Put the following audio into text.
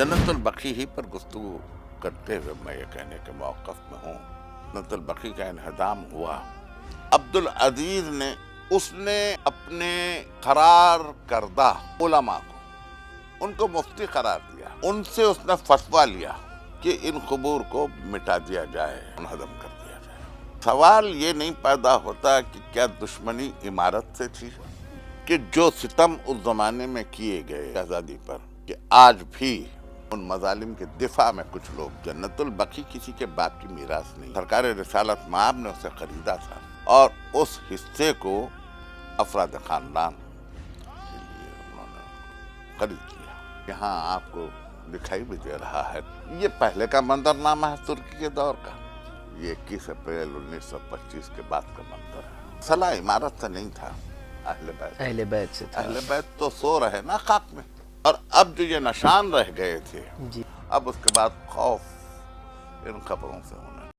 जन्नत अल-बकी ही पर गुफ्तगू करते हुए मैं ये कहने के मौक़िफ़ में हूँ, जन्नत अल-बकी का इन्हिदाम हुआ। अब्दुल अजीज ने उसने अपने करार करदा उलमा को उनको मुफ्ती करार दिया, उनसे उसने फतवा लिया कि इन क़ुबूर को मिटा दिया जाए, मुनहदम कर दिया जाए। सवाल ये नहीं पैदा होता कि क्या दुश्मनी इमारत से थी कि जो सितम उस ज़माने में किए गए आज़ादी पर, कि आज भी उन मजालिम के दिफा में कुछ लोग, जन्नतुल बकी किसी के बाप की मीरास नहीं, सरकार रिसालत माब ने उसे खरीदा था और उस हिस्से को अफराद खानदान के लिए उन्होंने खरीद लिया। यहाँ आपको दिखाई भी दे रहा है, ये पहले का मंजरनामा है तुर्की के दौर का, ये 21 अप्रैल 1925 के बाद का मंजर है। सला इमारत से नहीं था, अहले बैत से था। अहले बैत तो सो रहे ना खाक में, और अब जो ये निशान रह गए थे, अब उसके बाद खौफ इन खबरों से होना